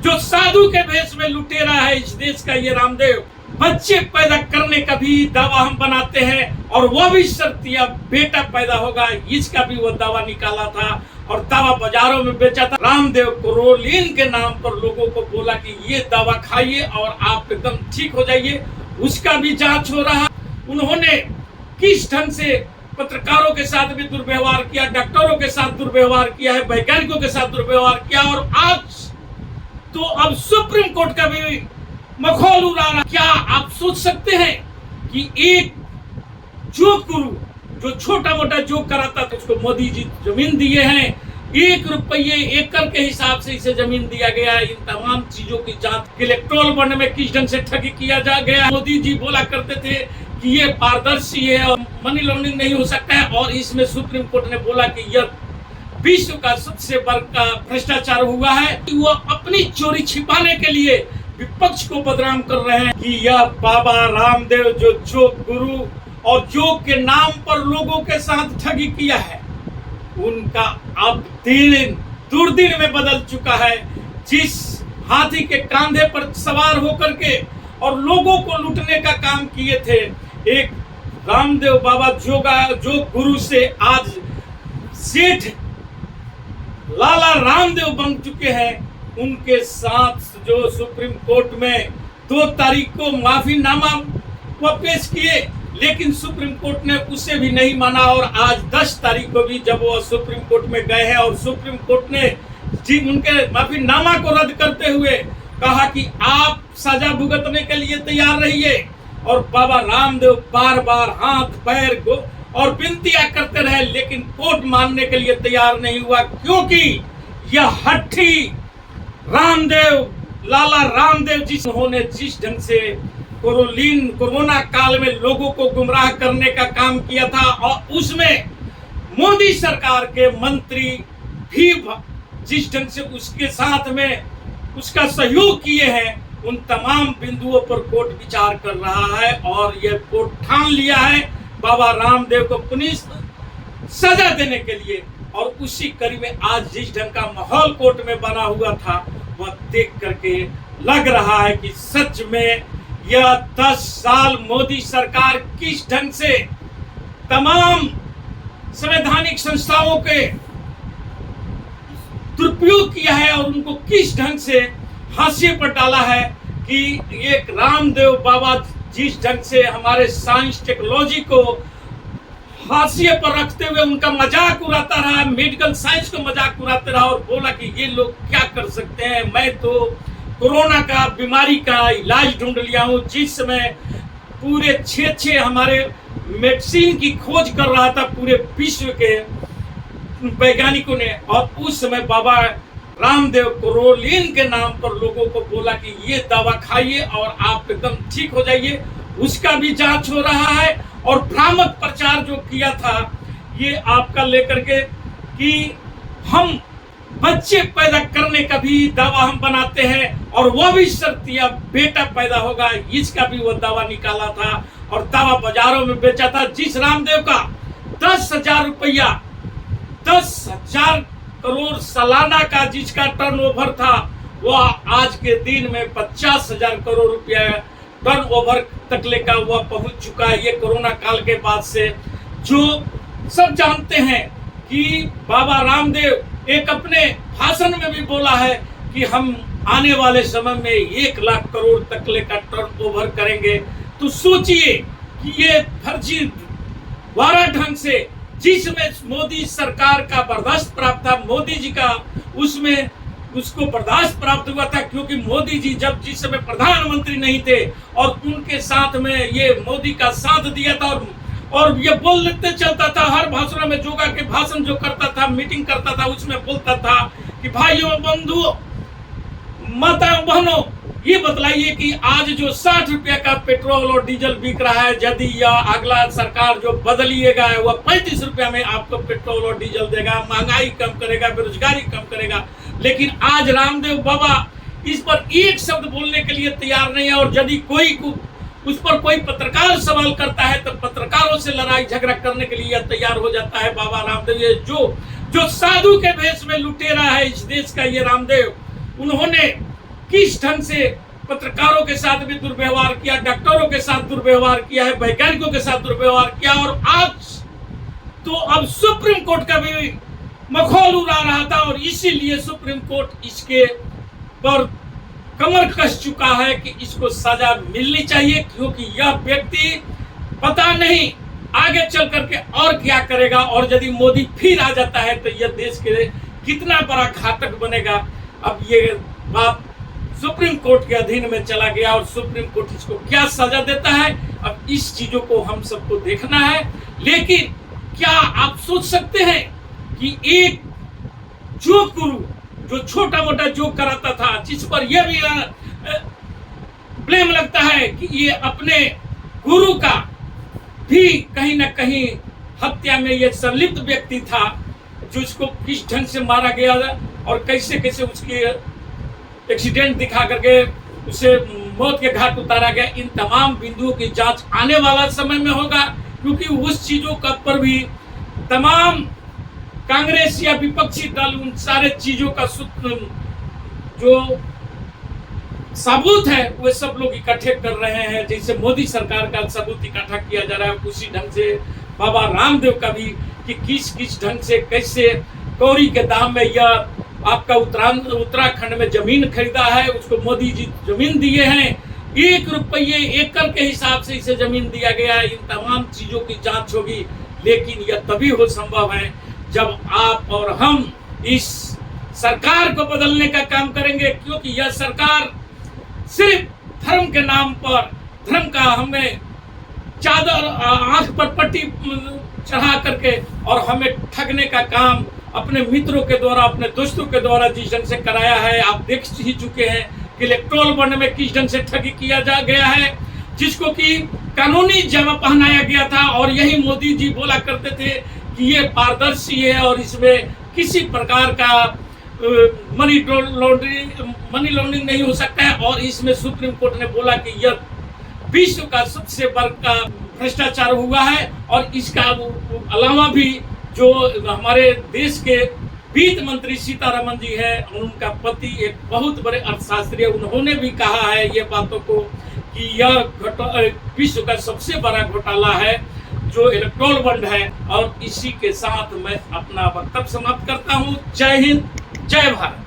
जो साधु के भेष में लुटेरा है इस देश का ये रामदेव। बच्चे पैदा करने का भी दावा हम बनाते हैं और वह भी शर्तिया बेटा पैदा होगा, इसका भी वो दावा निकाला था और दावा बाजारों में बेचा था। रामदेव कोरोलीन के नाम पर लोगों को बोला कि ये दवा खाइए और आप एकदम ठीक हो जाइए, उसका भी जांच हो रहा। उन्होंने किस ढंग से पत्रकारों के साथ भी दुर्व्यवहार किया, डॉक्टरों के साथ दुर्व्यवहार किया है, वैज्ञानिकों के साथ दुर्व्यवहार किया और आज तो अब सुप्रीम कोर्ट का भी मखौल उड़ा रहा। क्या आप सोच सकते हैं कि एक जोक गुरु जो छोटा मोटा जोक कराता था उसको मोदी जी जमीन दिए हैं, 1 रुपये एकड़ के हिसाब से इसे जमीन दिया गया है। इन तमाम चीजों की जांच इलेक्टोरल बॉन्ड में किस ढंग से ठगी किया जा गया। मोदी जी बोला करते थे कि ये पारदर्शी है और मनी लॉन्ड्रिंग नहीं हो सकता है और इसमें सुप्रीम कोर्ट ने बोला कि यह विश्व का सबसे बड़ा भ्रष्टाचार हुआ है। वो अपनी चोरी छिपाने के लिए विपक्ष को बदनाम कर रहे हैं कि यह बाबा रामदेव जो जोग गुरु और जोग के नाम पर लोगों के साथ ठगी किया है, उनका अब दिन दुर्दिन में बदल चुका है। जिस हाथी के कंधे पर सवार होकर के और लोगों को लूटने का काम किए थे, एक रामदेव बाबा जोग गुरु से आज सेठ लाला रामदेव बन चुके हैं। उनके साथ जो सुप्रीम कोर्ट में 2 तारीख को माफीनामा वो पेश किए, लेकिन सुप्रीम कोर्ट ने उसे भी नहीं माना और आज 10 तारीख को भी जब वो सुप्रीम कोर्ट में गए हैं और सुप्रीम कोर्ट ने जी उनके माफीनामा को रद्द करते हुए कहा कि आप सजा भुगतने के लिए तैयार रहिए। और बाबा रामदेव बार बार हाथ पैर को और विनतियां करते रहे, लेकिन कोर्ट मानने के लिए तैयार नहीं हुआ, क्योंकि यह हट्टी रामदेव लाला रामदेव जिन्होंने जिस ढंग से कोरोना काल में लोगों को गुमराह करने का काम किया था और उसमें मोदी सरकार के मंत्री भी जिस ढंग से उसके साथ में उसका सहयोग किए हैं, उन तमाम बिंदुओं पर कोर्ट विचार कर रहा है और यह कोर्ट ठान लिया है बाबा रामदेव को पुलिस सजा देने के लिए। और उसी कड़ी में आज जिस ढंग का माहौल कोर्ट में बना हुआ था वह देख करके लग रहा है कि सच में यह 10 साल मोदी सरकार किस ढंग से तमाम संवैधानिक संस्थाओं के दुरुपयोग किया है और उनको किस ढंग से हाशिए पर डाला है कि एक रामदेव बाबा जिस ढंग से हमारे साइंस टेक्नोलॉजी को हाशिए पर रखते हुए उनका मजाक उड़ाता रहा, मेडिकल साइंस को मजाक उड़ाते रहा और बोला कि ये लोग क्या कर सकते हैं, मैं तो कोरोना का बीमारी का इलाज ढूंढ लिया हूँ। जिस समय पूरे 6 हमारे मेडिसिन की खोज कर रहा था पूरे विश्व के वैज्ञानिकों ने, और उस समय बाबा रामदेव कोरोलीन के नाम पर लोगों को बोला कि ये दवा खाइए और आप एकदम ठीक हो जाइए, उसका भी जांच हो रहा है। और भ्रामक प्रचार जो किया था ये आपका लेकर के कि हम बच्चे पैदा करने का भी दावा हम बनाते हैं और वह भी शर्तिया बेटा पैदा होगा, इसका भी वो दावा निकाला था और दावा बाजारों में बेचा था। जिस रामदेव का 10,000 रुपया 10,000 करोड़ सालाना का जिसका टर्नओवर था, वह आज के दिन में 50,000 करोड़ रुपया टर्नओवर तकले का वह पहुंच चुका है। ये कोरोना काल के बाद से जो सब जानते हैं कि बाबा रामदेव एक अपने भाषण में भी बोला है कि हम आने वाले समय में 1 लाख करोड़ तकले का टर्नओवर करेंगे। तो सोचिए कि ये फर्जी वारा ढंग से जिसमें मोदी सरकार का बर्दाश्त प्राप्त था, मोदी जी का उसमें उसको बर्दाश्त प्राप्त हुआ था, क्योंकि मोदी जी जब जिस समय प्रधानमंत्री नहीं थे और उनके साथ में ये मोदी का साथ दिया था और ये बोलते चलता था हर भाषण में, जोगा के भाषण जो करता था, मीटिंग करता था, उसमें बोलता था कि भाइयों बंधुओं माताओं बहनों, ये बतलाइए कि आज जो 60 रुपया का पेट्रोल और डीजल बिक रहा है, यदि यह अगला सरकार जो बदलिएगा है वह 35 रुपया में आपको पेट्रोल और डीजल देगा, महंगाई कम करेगा, बेरोजगारी कम करेगा। लेकिन आज रामदेव बाबा इस पर एक शब्द बोलने के लिए तैयार नहीं है और यदि कोई उस पर कोई पत्रकार सवाल करता है तो पत्रकारों से लड़ाई झगड़ा करने के लिए तैयार हो जाता है बाबा रामदेव। ये जो साधु के भेष में लुटेरा है इस देश का ये रामदेव, उन्होंने किस ढंग से पत्रकारों के साथ भी दुर्व्यवहार किया, डॉक्टरों के साथ दुर्व्यवहार किया है, वैज्ञानिकों के साथ दुर्व्यवहार किया, और आज तो अब सुप्रीम कोर्ट का भी मखौल उड़ा रहा था, और इसीलिए सुप्रीम कोर्ट इसके पर कमर कस चुका है कि इसको सजा मिलनी चाहिए, क्योंकि यह व्यक्ति पता नहीं आगे चल करके और क्या करेगा, और यदि मोदी फिर आ जाता है तो यह देश के लिए कितना बड़ा घातक बनेगा। अब ये बात सुप्रीम कोर्ट के अधीन में चला गया, और सुप्रीम कोर्ट इसको क्या सजा देता है, अब इस चीजों को हम सबको देखना है। लेकिन क्या आप सोच सकते हैं कि एक जोक गुरु जो छोटा मोटा जोक कराता था, जिस पर यह भी ब्लेम लगता है कि ये अपने गुरु का भी कहीं ना कहीं हत्या में ये संलिप्त व्यक्ति था, जो इसको किस ढंग से मारा गया और कैसे कैसे उसकी एक्सीडेंट दिखा करके उसे मौत के घाट उतारा गया, इन तमाम बिंदुओं की जांच आने वाला समय में होगा, क्योंकि उस चीजों का पर भी तमाम कांग्रेस या विपक्षी दल उन सारे चीजों का जो सबूत है वे सब लोग इकट्ठे कर रहे हैं। जैसे मोदी सरकार का सबूत इकट्ठा किया जा रहा है, उसी ढंग से बाबा रामदेव का भी, कि किस किस ढंग से कैसे कौड़ी के दाम में यह आपका उत्तराखंड में जमीन खरीदा है, उसको मोदी जी जमीन दिए हैं, 1 रुपये एकड़ के हिसाब से इसे जमीन दिया गया है। इन तमाम चीजों की जांच होगी, लेकिन यह तभी हो संभव है जब आप और हम इस सरकार को बदलने का काम करेंगे, क्योंकि यह सरकार सिर्फ धर्म के नाम पर, धर्म का हमें चादर आंख पर पट्टी चढ़ा करके और हमें ठगने का काम अपने मित्रों के द्वारा, अपने दोस्तों के द्वारा जिस ढंग से कराया है, आप देख ही चुके हैं कि इलेक्ट्रोल बॉन्ड में किस ढंग से ठगी किया जा गया है, जिसको कि कानूनी जामा पहनाया गया था, और यही मोदी जी बोला करते थे कि ये पारदर्शी है और इसमें किसी प्रकार का मनी लॉन्ड्रिंग नहीं हो सकता है। और इसमें सुप्रीम कोर्ट ने बोला कि यह विश्व का सबसे बड़ा भ्रष्टाचार हुआ है, और इसका अलावा भी जो हमारे देश के वित्त मंत्री सीतारमन जी है, उनका पति एक बहुत बड़े अर्थशास्त्री है, उन्होंने भी कहा है ये बातों को कि यह विश्व का सबसे बड़ा घोटाला है जो इलेक्ट्रोल बॉन्ड है। और इसी के साथ मैं अपना वक्तव्य समाप्त करता हूँ। जय हिंद, जय भारत।